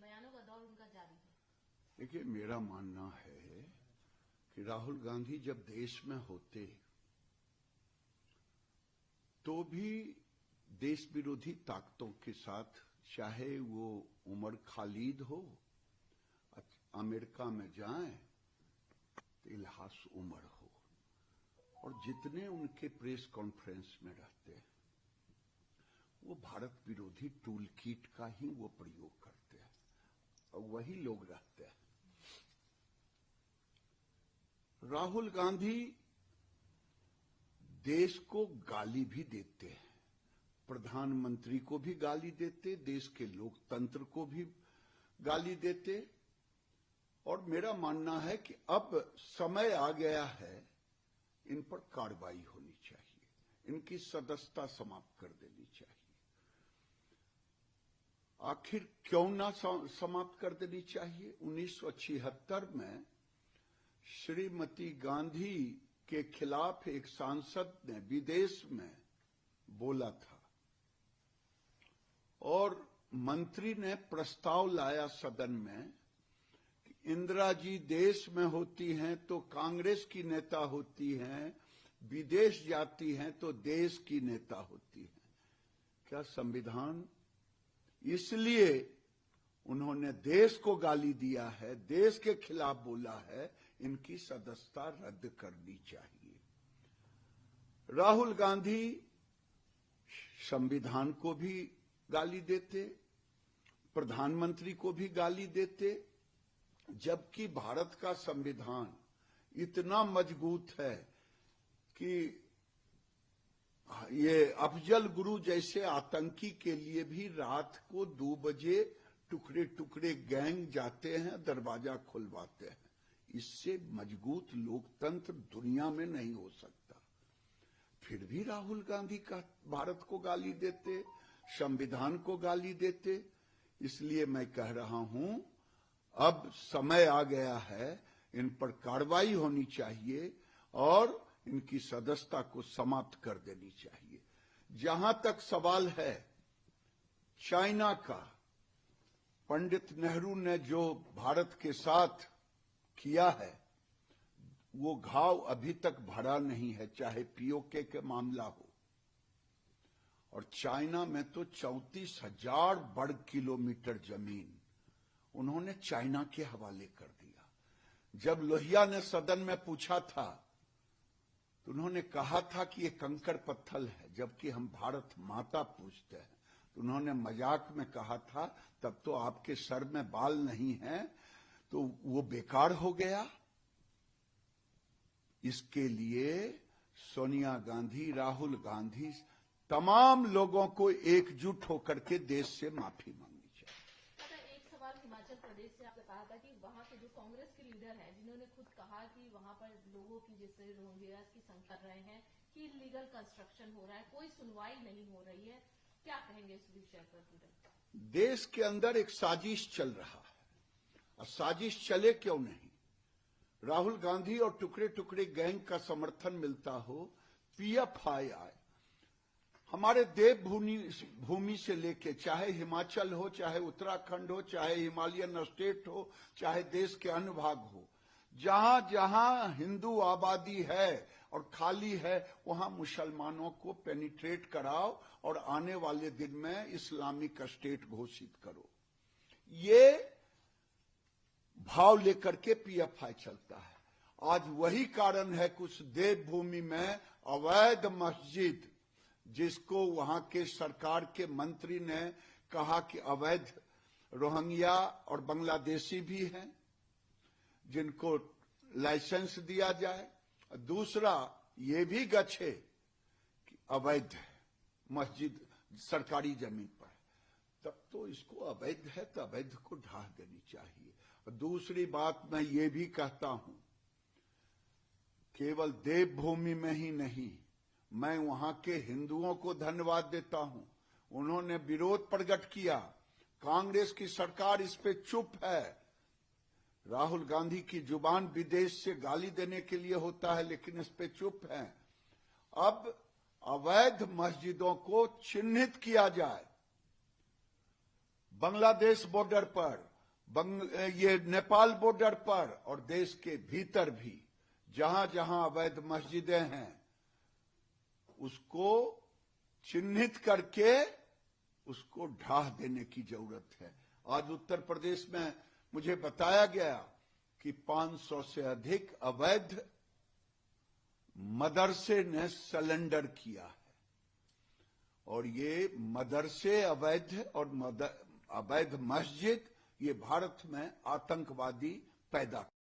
बयानों का दौर उनका जारी है। देखिए, मेरा मानना है कि राहुल गांधी जब देश में होते तो भी देश विरोधी ताकतों के साथ, चाहे वो उमर खालिद हो, अमेरिका में जाएं तो इल्हास उमर हो, और जितने उनके प्रेस कॉन्फ्रेंस में रहते हैं वो भारत विरोधी टूल किट का ही वो प्रयोग करते हैं और वही लोग रहते हैं। राहुल गांधी देश को गाली भी देते हैं, प्रधानमंत्री को भी गाली देते, देश के लोकतंत्र को भी गाली देते, और मेरा मानना है कि अब समय आ गया है इन पर कार्रवाई होनी चाहिए, इनकी सदस्यता समाप्त कर देनी चाहिए। आखिर क्यों ना समाप्त कर देनी चाहिए? 1976 में श्रीमती गांधी के खिलाफ एक सांसद ने विदेश में बोला था और मंत्री ने प्रस्ताव लाया सदन में कि इंदिरा जी देश में होती हैं तो कांग्रेस की नेता होती हैं, विदेश जाती हैं तो देश की नेता होती हैं। क्या संविधान? इसलिए उन्होंने देश को गाली दिया है, देश के खिलाफ बोला है, इनकी सदस्यता रद्द करनी चाहिए। राहुल गांधी संविधान को भी गाली देते, प्रधानमंत्री को भी गाली देते, जबकि भारत का संविधान इतना मजबूत है कि ये अफजल गुरु जैसे आतंकी के लिए भी रात को 2 बजे टुकड़े टुकड़े गैंग जाते हैं, दरवाजा खुलवाते हैं। इससे मजबूत लोकतंत्र दुनिया में नहीं हो सकता। फिर भी राहुल गांधी का भारत को गाली देते, संविधान को गाली देते। इसलिए मैं कह रहा हूं, अब समय आ गया है, इन पर कार्रवाई होनी चाहिए और इनकी सदस्यता को समाप्त कर देनी चाहिए। जहां तक सवाल है चाइना का, पंडित नेहरू ने जो भारत के साथ किया है वो घाव अभी तक भरा नहीं है, चाहे पीओके के मामला हो। और चाइना में तो 34,000 वर्ग किलोमीटर जमीन उन्होंने चाइना के हवाले कर दिया। जब लोहिया ने सदन में पूछा था तो उन्होंने कहा था कि ये कंकड़ पत्थर है, जबकि हम भारत माता पूजते हैं। तो उन्होंने मजाक में कहा था तब तो आपके सर में बाल नहीं हैं, तो वो बेकार हो गया। इसके लिए सोनिया गांधी, राहुल गांधी, तमाम लोगों को एकजुट होकर के देश से माफी मांगनी चाहिए। एक सवाल हिमाचल प्रदेश से आपने कहा था कि वहां के जो कांग्रेस के लीडर हैं, जिन्होंने खुद कहा कि वहां पर लोगों की जैसे रोहिंग्या की संख्या कर रहे हैं कि इलीगल कंस्ट्रक्शन हो रहा है, कोई सुनवाई नहीं हो रही है, क्या कहेंगे इस विषय पर? देश के अंदर एक साजिश चल रहा है, और साजिश चले क्यों नहीं? राहुल गांधी और टुकड़े टुकड़े गैंग का समर्थन मिलता हो, पीएफआई हमारे देवभूमि से लेके, चाहे हिमाचल हो, चाहे उत्तराखंड हो, चाहे हिमालयन स्टेट हो, चाहे देश के अन्य भाग हो, जहां जहां हिंदू आबादी है और खाली है वहां मुसलमानों को पेनिट्रेट कराओ और आने वाले दिन में इस्लामिक स्टेट घोषित करो। ये भाव लेकर के पीएफआई चलता है। आज वही कारण है कुछ देवभूमि में अवैध मस्जिद, जिसको वहां के सरकार के मंत्री ने कहा कि अवैध रोहिंग्या और बांग्लादेशी भी हैं, जिनको लाइसेंस दिया जाए। दूसरा ये भी गच्छे कि अवैध है मस्जिद सरकारी जमीन पर, तब तो इसको अवैध है तो अवैध को ढा देनी चाहिए। और दूसरी बात मैं ये भी कहता हूं, केवल देवभूमि में ही नहीं, मैं वहां के हिंदुओं को धन्यवाद देता हूं, उन्होंने विरोध प्रकट किया। कांग्रेस की सरकार इस पे चुप है। राहुल गांधी की जुबान विदेश से गाली देने के लिए होता है, लेकिन इस पे चुप है। अब अवैध मस्जिदों को चिन्हित किया जाए। बांग्लादेश बॉर्डर पर ये नेपाल बॉर्डर पर और देश के भीतर भी जहां जहां अवैध मस्जिदें हैं उसको चिन्हित करके उसको ढाह देने की जरूरत है। आज उत्तर प्रदेश में मुझे बताया गया कि 500 से अधिक अवैध मदरसे ने सरेंडर किया है और ये मदरसे अवैध और अवैध मस्जिद ये भारत में आतंकवादी पैदा